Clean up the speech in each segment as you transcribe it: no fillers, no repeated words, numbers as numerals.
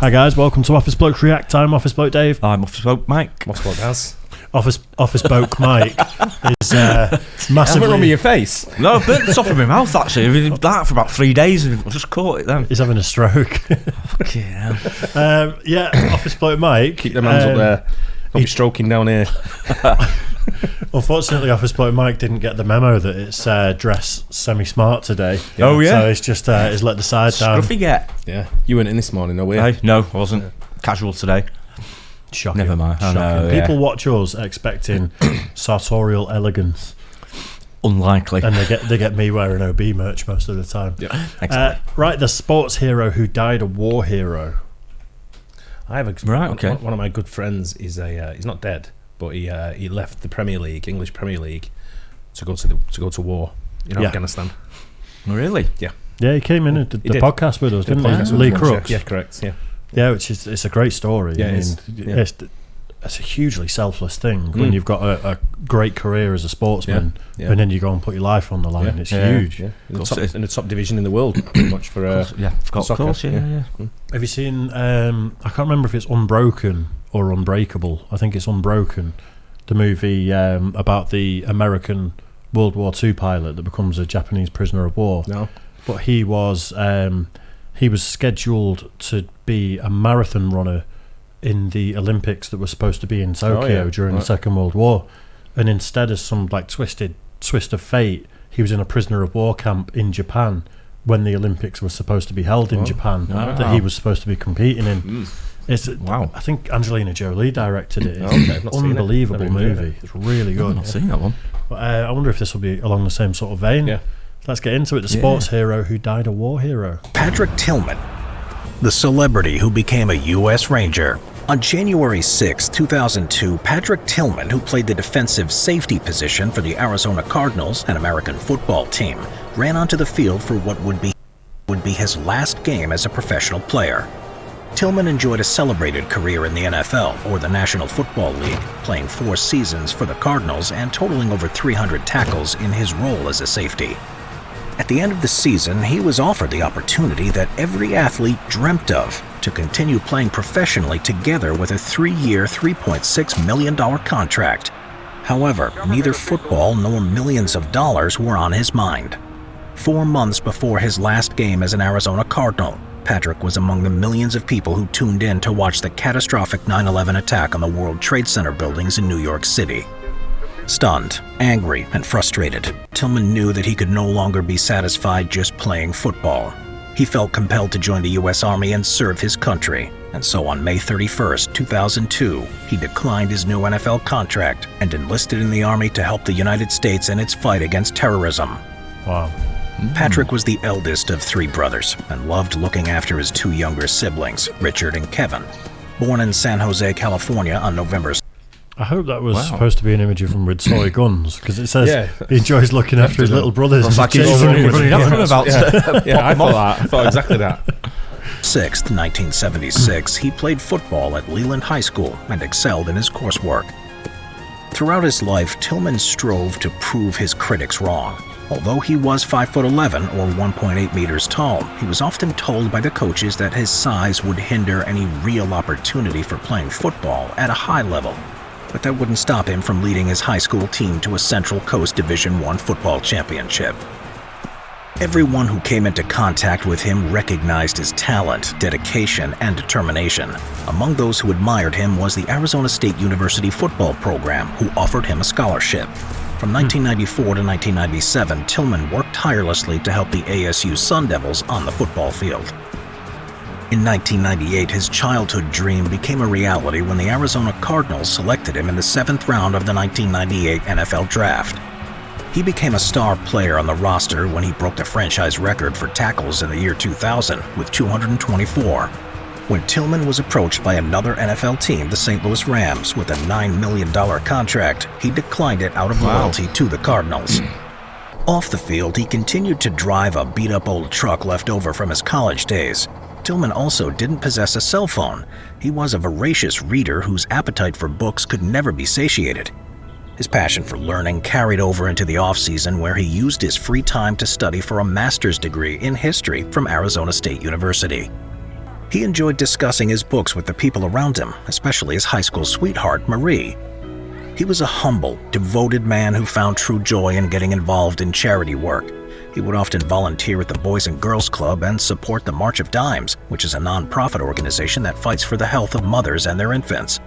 Hi guys, welcome to Office Blokes React. I'm Office Bloke Dave. I'm Office Bloke Mike. Office Bloke Gaz. Office Bloke Mike is massively... What's wrong with your face? No, I've burnt the top of my mouth actually. I've been that for about 3 days and I just caught it then. He's having a stroke. Fucking hell. Office Bloke Mike. Keep them hands up there. Don't be stroking down here. Unfortunately, Office Bloke Mike didn't get the memo that it's dress semi-smart today. Oh, yeah? So it's just he's let the side down. Scruffy get. Yeah. You weren't in this morning, no way. Hey, no, I wasn't. Casual today. Shocking. Never mind. I Shocking. know, yeah. People watch us expecting sartorial elegance. Unlikely. And they get me wearing OB merch most of the time. Yeah. Exactly. Right, the sports hero who died a war hero. I have okay. One of my good friends is he's not dead, but he left the Premier League, English Premier League, to go to war in Afghanistan. Really? Yeah. Yeah, he came in and did the did. podcast with us, didn't he? Podcast with Lee us, Crooks. Yeah, correct. Yeah. Yeah, it's a great story. Yeah, I it mean, is. it's a hugely selfless thing when you've got a great career as a sportsman, Yeah. and then you go and put your life on the line. Yeah. It's huge. Yeah. In the top division in the world, pretty much for Of course, yeah. Have you seen? I can't remember if it's Unbroken or Unbreakable. I think it's Unbroken, the movie about the American World War II pilot that becomes a Japanese prisoner of war. No. But he was scheduled to be a marathon runner in the Olympics that were supposed to be in Tokyo during the Second World War, and instead of some twist of fate, he was in a prisoner of war camp in Japan when the Olympics were supposed to be held in Japan that he was supposed to be competing in. Wow. I think Angelina Jolie directed it. It's I've not seen it. unbelievable Never even movie. It's really good. I've not seen that one. But, I wonder if this will be along the same sort of vein. Yeah. Let's get into it. The sports hero who died a war hero. Patrick Tillman, the celebrity who became a U.S. Ranger. On January 6, 2002, Patrick Tillman, who played the defensive safety position for the Arizona Cardinals, an American football team, ran onto the field for what would be his last game as a professional player. Tillman enjoyed a celebrated career in the NFL, or the National Football League, playing 4 seasons for the Cardinals and totaling over 300 tackles in his role as a safety. At the end of the season, he was offered the opportunity that every athlete dreamt of, to continue playing professionally together with a 3-year, $3.6 million contract. However, neither football nor millions of dollars were on his mind. 4 months before his last game as an Arizona Cardinal, Patrick was among the millions of people who tuned in to watch the catastrophic 9/11 attack on the World Trade Center buildings in New York City. Stunned, angry, and frustrated, Tillman knew that he could no longer be satisfied just playing football. He felt compelled to join the U.S. Army and serve his country, and so on May 31st, 2002, he declined his new NFL contract and enlisted in the Army to help the United States in its fight against terrorism. Wow. Patrick was the eldest of 3 brothers and loved looking after his 2 younger siblings, Richard and Kevin. Born in San Jose, California on November. I hope that was supposed to be an imagery from With Toy Guns, because it says he enjoys looking after his little brothers. It's like he's running after them about I thought exactly that. 6th, 1976, he played football at Leland High School and excelled in his coursework. Throughout his life, Tillman strove to prove his critics wrong. Although he was 5'11" or 1.8 meters tall, he was often told by the coaches that his size would hinder any real opportunity for playing football at a high level. But that wouldn't stop him from leading his high school team to a Central Coast Division I football championship. Everyone who came into contact with him recognized his talent, dedication, and determination. Among those who admired him was the Arizona State University football program, who offered him a scholarship. From 1994 to 1997, Tillman worked tirelessly to help the ASU Sun Devils on the football field. In 1998, his childhood dream became a reality when the Arizona Cardinals selected him in the 7th round of the 1998 NFL Draft. He became a star player on the roster when he broke the franchise record for tackles in the year 2000 with 224. When Tillman was approached by another NFL team, the St. Louis Rams, with a $9 million contract, he declined it out of loyalty to the Cardinals. Off the field, he continued to drive a beat-up old truck left over from his college days. Tillman also didn't possess a cell phone. He was a voracious reader whose appetite for books could never be satiated. His passion for learning carried over into the off-season, where he used his free time to study for a master's degree in history from Arizona State University. He enjoyed discussing his books with the people around him, especially his high school sweetheart, Marie. He was a humble, devoted man who found true joy in getting involved in charity work. He would often volunteer at the Boys and Girls Club and support the March of Dimes, which is a non-profit organization that fights for the health of mothers and their infants.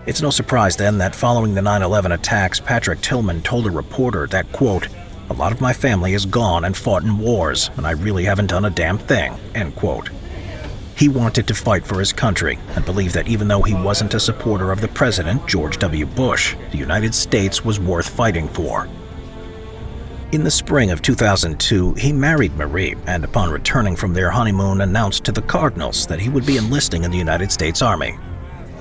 It's no surprise then that following the 9/11 attacks, Patrick Tillman told a reporter that, quote, "A lot of my family is gone and fought in wars, and I really haven't done a damn thing," end quote. He wanted to fight for his country and believed that even though he wasn't a supporter of the president, George W. Bush, the United States was worth fighting for. In the spring of 2002, he married Marie, and upon returning from their honeymoon, announced to the Cardinals that he would be enlisting in the United States Army.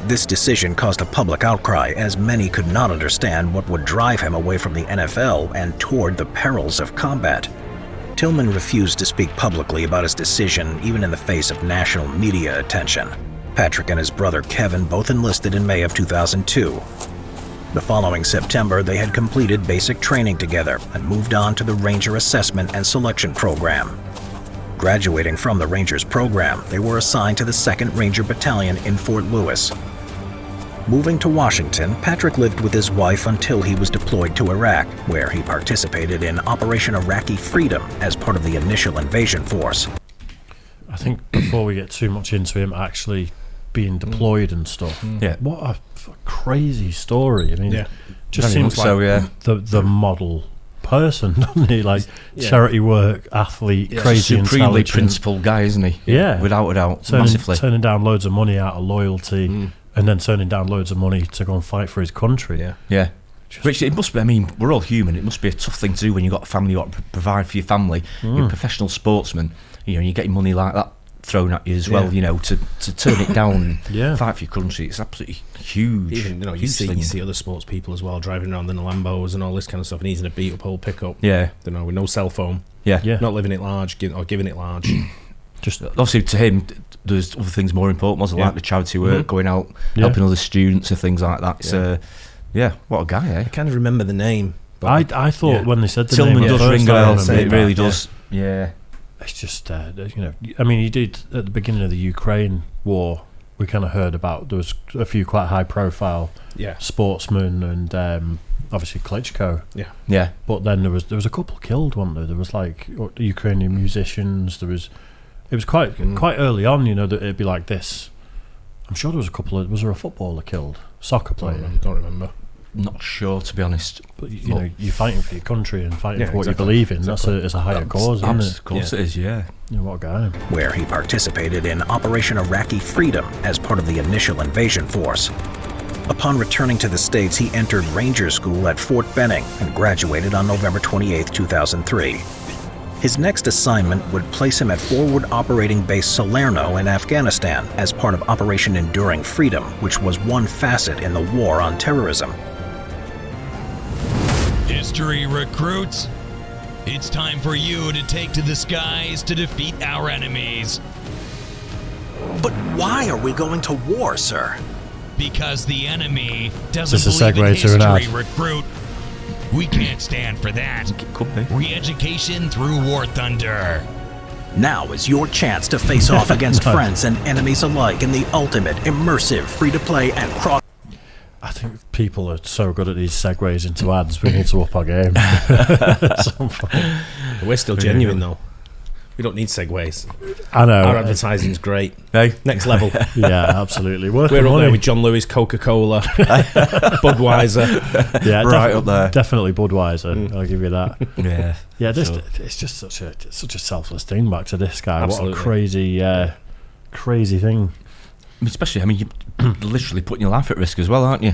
This decision caused a public outcry, as many could not understand what would drive him away from the NFL and toward the perils of combat. Tillman refused to speak publicly about his decision, even in the face of national media attention. Patrick and his brother Kevin both enlisted in May of 2002. The following September, they had completed basic training together and moved on to the Ranger Assessment and Selection Program. Graduating from the Rangers program, they were assigned to the 2nd Ranger Battalion in Fort Lewis. Moving to Washington, Patrick lived with his wife until he was deployed to Iraq, where he participated in Operation Iraqi Freedom as part of the initial invasion force. I think before we get too much into him actually being deployed and stuff, what a crazy story. I mean, just seems like the model person, doesn't he? Like charity work, athlete, crazy supremely intelligent, principled guy, isn't he? Yeah, without a doubt, massively turning down loads of money out of loyalty. And then turning down loads of money to go and fight for his country. Yeah. Which it must be, I mean, we're all human. It must be a tough thing to do when you've got a family, you got to provide for your family. You're a professional sportsman, you're getting money like that thrown at you as well, to turn it down and fight for your country. It's absolutely huge. Even, you see other sports people as well driving around in the Lambos and all this kind of stuff, and he's in a beat up old pickup. Yeah. With no cell phone. Yeah. Not living it large or giving it large. Just obviously to him, there's other things more important, wasn't like the charity work, going out, helping other students and things like that. So, what a guy, eh? I kind of remember the name. I thought when they said the Tillman name, does ring a bell. It really does. Yeah. It's just, I mean, he did at the beginning of the Ukraine war. We kind of heard about there was a few quite high profile sportsmen and obviously Klitschko. Yeah. But then there was a couple killed, weren't there? There was like Ukrainian musicians. It was quite early on, that it'd be like this. I'm sure there was a couple of. Was there a footballer killed? Soccer player? Don't remember. Not sure, to be honest. But you're fighting for your country and fighting for what you believe in. Exactly. It's a higher cause, isn't it? Of course it is, yeah. What a guy. Where he participated in Operation Iraqi Freedom as part of the initial invasion force. Upon returning to the States, he entered Ranger School at Fort Benning and graduated on November 28, 2003. His next assignment would place him at Forward Operating Base Salerno in Afghanistan as part of Operation Enduring Freedom, which was one facet in the war on terrorism. History recruits, it's time for you to take to the skies to defeat our enemies. But why are we going to war, sir? Because the enemy This doesn't is a believe in segue to an history, ad. recruit. We can't stand for that. It could be. Re-education through War Thunder. Now is your chance to face off against friends and enemies alike in the ultimate, immersive, free-to-play and cross... I think people are so good at these segues into ads. We need to up our game. We're still genuine though. We don't need segues. I know. Our advertising's great. Hey. Next level. Yeah, absolutely. We're up there with John Lewis, Coca-Cola, Budweiser. Yeah, right up there. Definitely Budweiser. I'll give you that. Yeah. Yeah, it's just such a selfless thing. Back to this guy. Absolutely. What a crazy thing. Especially, you're literally putting your life at risk as well, aren't you?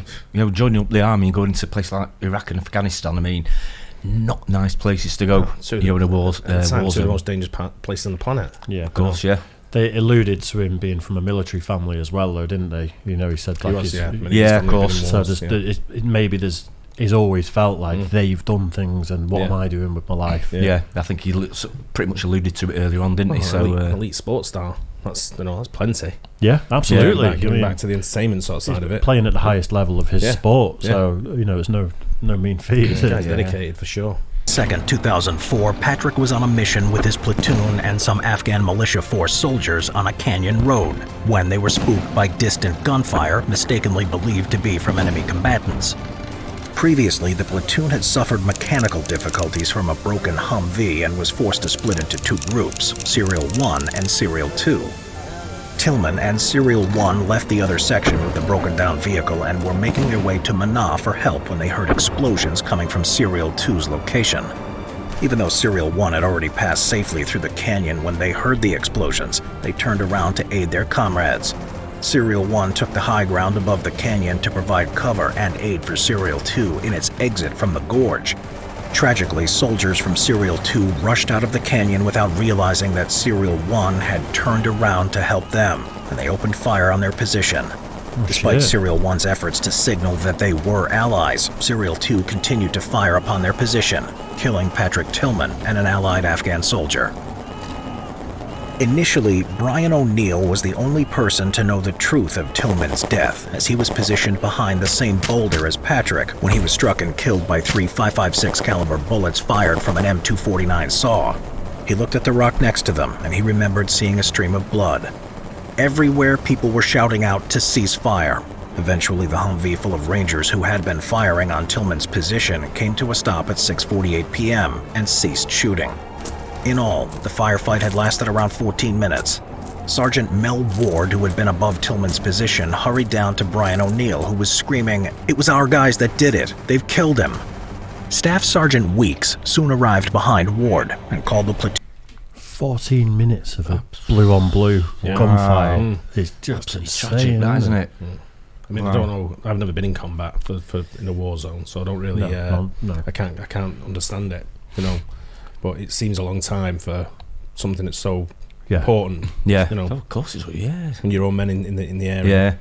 Joining up the army and going into a place like Iraq and Afghanistan. Not nice places to go. In a war. Two of the most dangerous places on the planet. Yeah, of course. Yeah. They alluded to him being from a military family as well, though, didn't they? He said like of course. So maybe he's always felt like they've done things, and what am I doing with my life? Yeah, I think he pretty much alluded to it earlier on, didn't he? So elite sports star. That's plenty. Yeah, absolutely. Getting back to the entertainment sort of side of it. Playing at the highest level of his sport, so it's no mean feat. The guy's dedicated for sure. 2nd, 2004, Patrick was on a mission with his platoon and some Afghan militia force soldiers on a canyon road when they were spooked by distant gunfire, mistakenly believed to be from enemy combatants. Previously, the platoon had suffered mechanical difficulties from a broken Humvee and was forced to split into two groups, Serial 1 and Serial 2. Tillman and Serial 1 left the other section with the broken-down vehicle and were making their way to Manah for help when they heard explosions coming from Serial 2's location. Even though Serial 1 had already passed safely through the canyon when they heard the explosions, they turned around to aid their comrades. Serial 1 took the high ground above the canyon to provide cover and aid for Serial 2 in its exit from the gorge. Tragically, soldiers from Serial 2 rushed out of the canyon without realizing that Serial 1 had turned around to help them, and they opened fire on their position. Despite Serial 1's efforts to signal that they were allies, Serial 2 continued to fire upon their position, killing Patrick Tillman and an allied Afghan soldier. Initially, Brian O'Neill was the only person to know the truth of Tillman's death, as he was positioned behind the same boulder as Patrick when he was struck and killed by 3 .556 caliber bullets fired from an M249 saw. He looked at the rock next to them, and he remembered seeing a stream of blood. Everywhere, people were shouting out to cease fire. Eventually, the Humvee full of Rangers who had been firing on Tillman's position came to a stop at 6:48 p.m. and ceased shooting. In all, the firefight had lasted around 14 minutes. Sergeant Mel Ward, who had been above Tillman's position, hurried down to Brian O'Neill, who was screaming, "It was our guys that did it! They've killed him!" Staff Sergeant Weeks soon arrived behind Ward and called the platoon. 14 minutes of a blue-on-blue gunfire. It's just insane, tragic, that, isn't it? I mean, I don't know. I've never been in combat for in a war zone, so I don't really. No. I can't understand it. But it seems a long time for something that's so important. Yeah. Oh, of course it's and your own men in the area.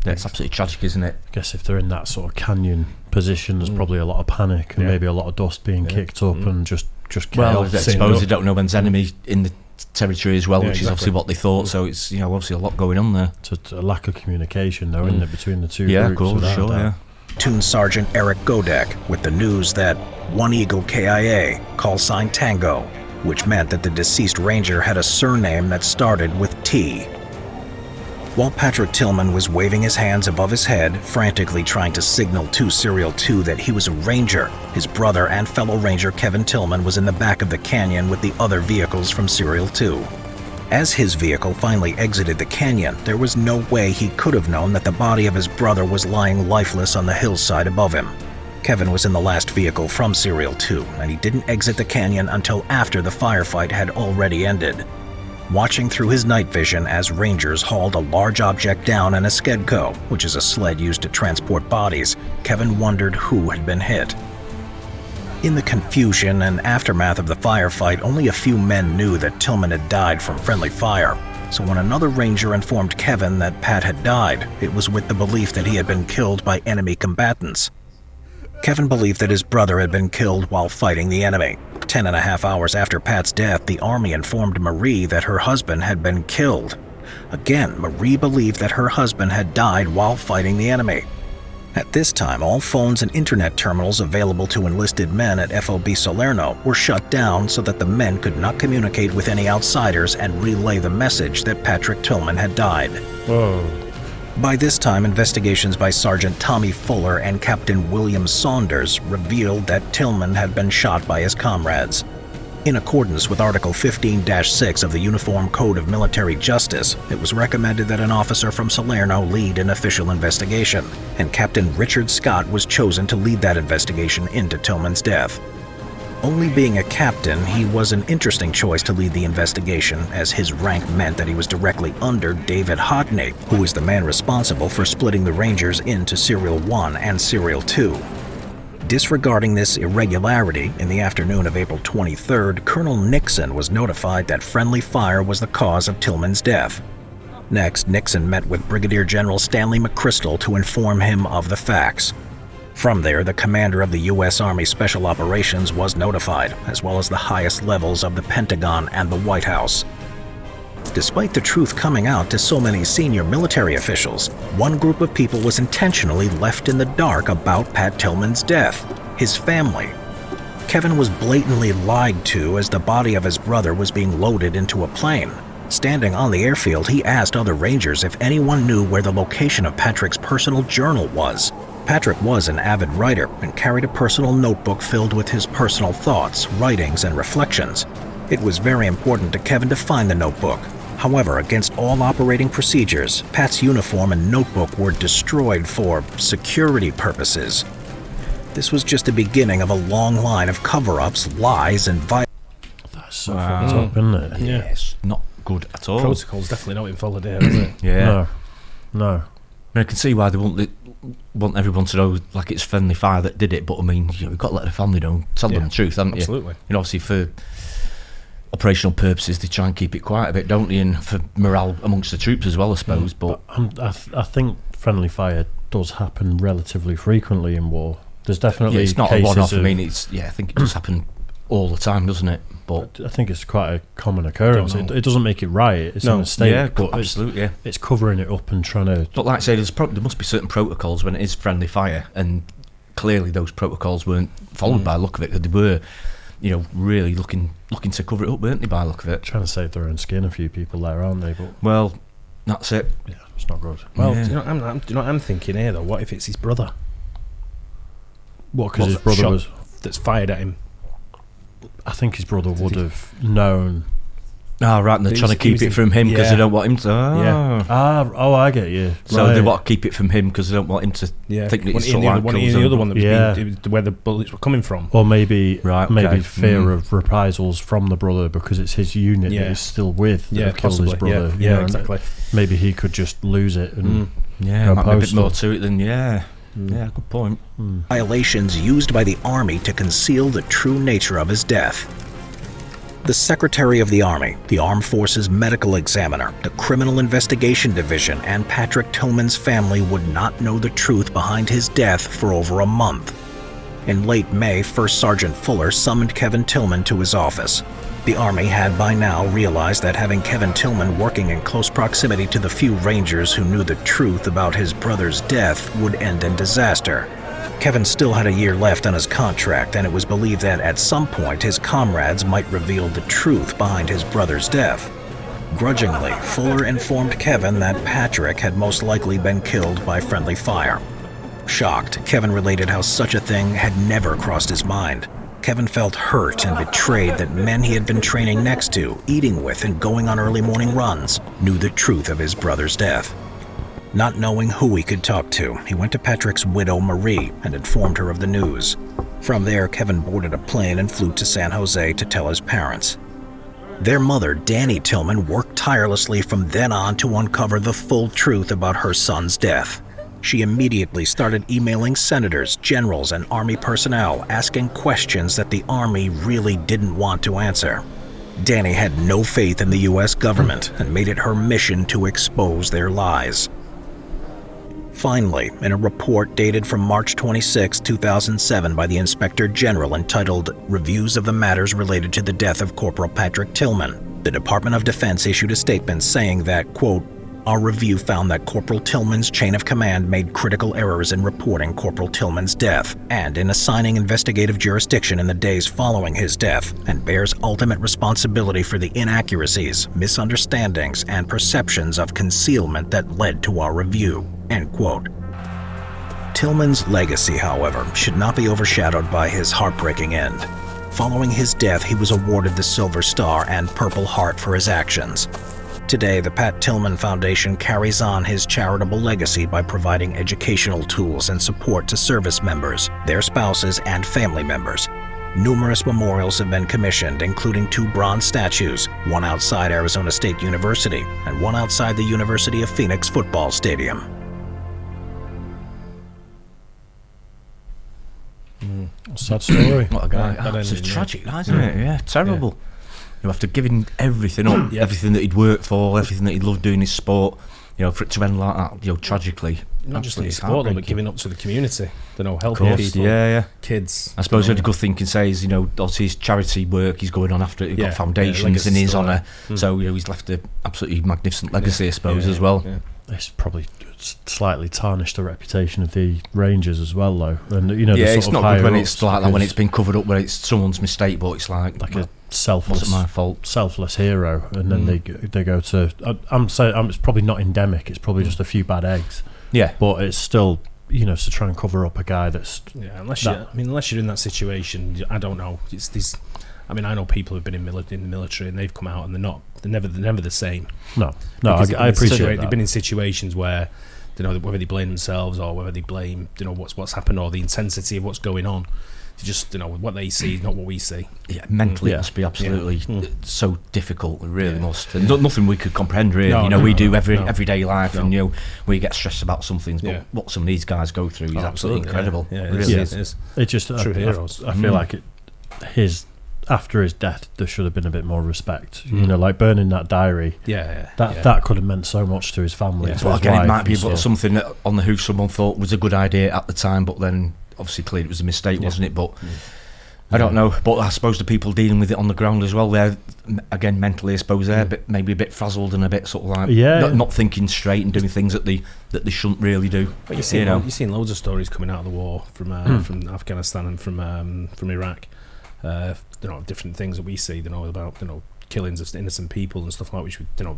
Yeah, it's absolutely tragic, isn't it? I guess if they're in that sort of canyon position, there's probably a lot of panic and maybe a lot of dust being kicked up and just chaos. Well, I suppose they don't know when's enemy in the territory as well, which is obviously what they thought. So it's obviously a lot going on there. It's a lack of communication, though, isn't it, between the two groups? Yeah, of course, sure. Platoon Sergeant Eric Godek with the news that One Eagle KIA, call sign Tango, which meant that the deceased Ranger had a surname that started with T. While Patrick Tillman was waving his hands above his head, frantically trying to signal to Serial 2 that he was a Ranger, his brother and fellow Ranger Kevin Tillman was in the back of the canyon with the other vehicles from Serial 2. As his vehicle finally exited the canyon, there was no way he could have known that the body of his brother was lying lifeless on the hillside above him. Kevin was in the last vehicle from Serial 2, and he didn't exit the canyon until after the firefight had already ended. Watching through his night vision as Rangers hauled a large object down in a skedco, which is a sled used to transport bodies, Kevin wondered who had been hit. In the confusion and aftermath of the firefight, only a few men knew that Tillman had died from friendly fire. So when another Ranger informed Kevin that Pat had died, it was with the belief that he had been killed by enemy combatants. Kevin believed that his brother had been killed while fighting the enemy. 10.5 hours after Pat's death, the Army informed Marie that her husband had been killed. Again, Marie believed that her husband had died while fighting the enemy. At this time, all phones and internet terminals available to enlisted men at FOB Salerno were shut down so that the men could not communicate with any outsiders and relay the message that Patrick Tillman had died. Whoa. By this time, investigations by Sergeant Tommy Fuller and Captain William Saunders revealed that Tillman had been shot by his comrades. In accordance with Article 15-6 of the Uniform Code of Military Justice, it was recommended that an officer from Salerno lead an official investigation, and Captain Richard Scott was chosen to lead that investigation into Tillman's death. Only being a captain, he was an interesting choice to lead the investigation, as his rank meant that he was directly under David Hodney, who was the man responsible for splitting the Rangers into Serial 1 and Serial 2. Disregarding this irregularity, in the afternoon of April 23rd, Colonel Nixon was notified that friendly fire was the cause of Tillman's death. Next, Nixon met with Brigadier General Stanley McChrystal to inform him of the facts. From there, the commander of the U.S. Army Special Operations was notified, as well as the highest levels of the Pentagon and the White House. Despite the truth coming out to so many senior military officials, one group of people was intentionally left in the dark about Pat Tillman's death: his family. Kevin was blatantly lied to as the body of his brother was being loaded into a plane. Standing on the airfield, he asked other Rangers if anyone knew where the location of Patrick's personal journal was. Patrick was an avid writer and carried a personal notebook filled with his personal thoughts, writings, and reflections. It was very important to Kevin to find the notebook. However, against all operating procedures, Pat's uniform and notebook were destroyed for security purposes. This was just the beginning of a long line of cover-ups, lies, and violence. That's so fucked up, isn't it? Yeah. Yes, not good at all. Protocol's definitely not in full there, is it? Yeah. No. I mean, I can see why they want everyone to know, like, it's friendly fire that did it, but I mean, you've got to let the family know, tell them the truth, haven't you? Absolutely. You know, obviously for operational purposes, they try and keep it quiet a bit, don't they? And for morale amongst the troops as well, I suppose. But I think friendly fire does happen relatively frequently in war. There's definitely it's not a cases one-off. of, I mean, I think it does happen all the time, doesn't it? But I think it's quite a common occurrence. It doesn't make it right. It's a mistake. Yeah, but absolutely. It's covering it up and trying to. But like I say, there must be certain protocols when it is friendly fire, and clearly those protocols weren't followed by the look of it. They were, really looking to cover it up, weren't they? By the look of it, Trying to save their own skin. A few people there, aren't they? But well, that's it. yeah, it's not good. Well, Yeah. do you know what I'm thinking here, though? What if it's his brother? What? Because his brother shot was. that's fired at him. I think his brother would have known. Ah, right, and they're trying to keep it from him because they don't want him to. I get you. So Right. they want to keep it from him because they don't want him to think that he's sort of like the other one that was Yeah. where the bullets were coming from. Or maybe okay. fear of reprisals from the brother because it's his unit that he's still with that have killed his possibly. brother. Yeah, and exactly. Maybe he could just lose it and Yeah, go might be a bit postal. more to it than Yeah, good point. Violations used by the Army to conceal the true nature of his death. The Secretary of the Army, the Armed Forces Medical Examiner, the Criminal Investigation Division, and Patrick Tillman's family would not know the truth behind his death for over a month. In late May, First Sergeant Fuller summoned Kevin Tillman to his office. The Army had by now realized that having Kevin Tillman working in close proximity to the few Rangers who knew the truth about his brother's death would end in disaster. Kevin still had a year left on his contract, and it was believed that at some point his comrades might reveal the truth behind his brother's death. Grudgingly, Fuller informed Kevin that Patrick had most likely been killed by friendly fire. Shocked, Kevin related how such a thing had never crossed his mind. Kevin felt hurt and betrayed that men he had been training next to, eating with, and going on early morning runs knew the truth of his brother's death. Not knowing who he could talk to, he went to Patrick's widow, Marie, and informed her of the news. From there, Kevin boarded a plane and flew to San Jose to tell his parents. Their mother, Danny Tillman, worked tirelessly from then on to uncover the full truth about her son's death. She immediately started emailing senators, generals, and Army personnel, asking questions that the Army really didn't want to answer. Danny had no faith in the U.S. government and made it her mission to expose their lies. Finally, in a report dated from March 26, 2007 by the Inspector General entitled Reviews of the Matters Related to the Death of Corporal Patrick Tillman, the Department of Defense issued a statement saying that, quote, "Our review found that Corporal Tillman's chain of command made critical errors in reporting Corporal Tillman's death and in assigning investigative jurisdiction in the days following his death, and bears ultimate responsibility for the inaccuracies, misunderstandings, and perceptions of concealment that led to our review." End quote. Tillman's legacy, however, should not be overshadowed by his heartbreaking end. Following his death, he was awarded the Silver Star and Purple Heart for his actions. Today, the Pat Tillman Foundation carries on his charitable legacy by providing educational tools and support to service members, their spouses, and family members. Numerous memorials have been commissioned, including 2 bronze statues, one outside Arizona State University and one outside the University of Phoenix football stadium. Sad story. What a guy. That It's ended, tragic, isn't it? Yeah, terrible. You have to give him everything up, everything that he'd worked for, everything that he loved doing his sport, for it to end like that, tragically. Not just in his sport, though, but giving up to the community. Helping people. Yeah. Kids. I suppose the good thing can say is, obviously his charity work, he's going on after it. He's got foundations in his honour. So, he's left an absolutely magnificent legacy, I suppose, as well. Yeah. it's probably slightly tarnished the reputation of the Rangers as well, though. And you know, it's not good when it's like that, when it's been covered up, where it's someone's mistake, but it's like a selfless, wasn't my fault, selfless hero, and then they go to. I'm saying it's probably not endemic. It's probably just a few bad eggs. Yeah, but it's still, you know, to try and cover up a guy that's unless you're in that situation, I don't know. It's these. I mean, I know people who've been in the military and they've come out and they're never the same. No, I appreciate that. They've been in situations where, you know, whether they blame themselves or whether they blame, you know, what's happened or the intensity of what's going on. It's just, you know, what they see is not what we see. Yeah, mentally it must be absolutely so difficult. It really must. And nothing we could comprehend, really. We do everyday life, and you know, we get stressed about some things, but what some of these guys go through is absolutely incredible. Yeah, it really is. It's just true heroes. I feel like after his death, there should have been a bit more respect. You know, like burning that diary. That could have meant so much to his family. Yeah. Well, again, it might be something that on the who someone thought was a good idea at the time, but then obviously clearly it was a mistake, wasn't it? But I don't know. But I suppose the people dealing with it on the ground as well, they're again mentally, I suppose they're maybe a bit frazzled and a bit sort of like not thinking straight and doing things that they shouldn't really do. But you've seen loads of stories coming out of the war from Afghanistan and from Iraq. You know, different things that we see, you know, about, you know, killings of innocent people and stuff like, which, you know,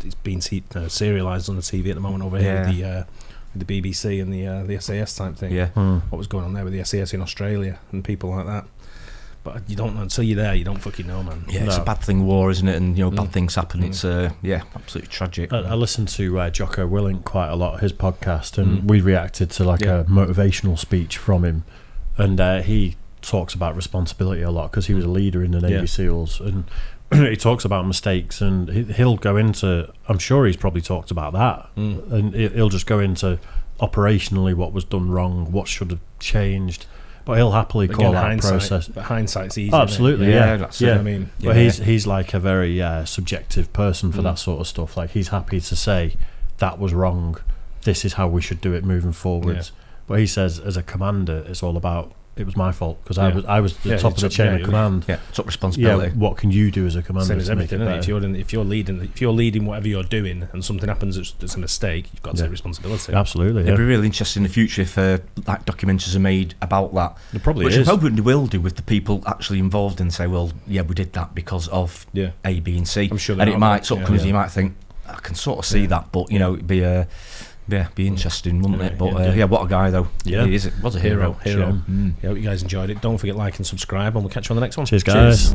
it's being serialised on the TV at the moment over here with the BBC and the SAS type thing. What was going on there with the SAS in Australia and people like that. But you don't know until you're there. You don't fucking know, man. Yeah, it's a bad thing, war, isn't it? And you know, bad things happen. It's absolutely tragic. I listened to Jocko Willink quite a lot, his podcast, and we reacted to like a motivational speech from him, and he talks about responsibility a lot because he was a leader in the Navy SEALs, and he talks about mistakes, and he'll go into, I'm sure he's probably talked about that, and he'll just go into operationally what was done wrong, what should have changed, but he'll happily call that process. But hindsight's easy. Absolutely, that's what I mean. But he's like a very subjective person for that sort of stuff. Like, he's happy to say that was wrong, this is how we should do it moving forwards. But he says, as a commander, it's all about, it was my fault because I was the top of the chain of command. Took responsibility. What can you do as a commander? Same as everything, isn't it? If you're leading whatever you're doing, and something happens that's a mistake, you've got to take responsibility. Absolutely. It'd be really interesting in the future if like documentaries are made about that. It probably which is. I'm hoping they will do, with the people actually involved, and say, well, we did that because of A, B, and C. I'm sure. And it might sort of come as you might think, I can sort of see that, but you know, it'd be be interesting, wouldn't it? But what a guy though. Yeah, he was a hero. I hope you guys enjoyed it. Don't forget, like and subscribe, and we'll catch you on the next one. Cheers, guys.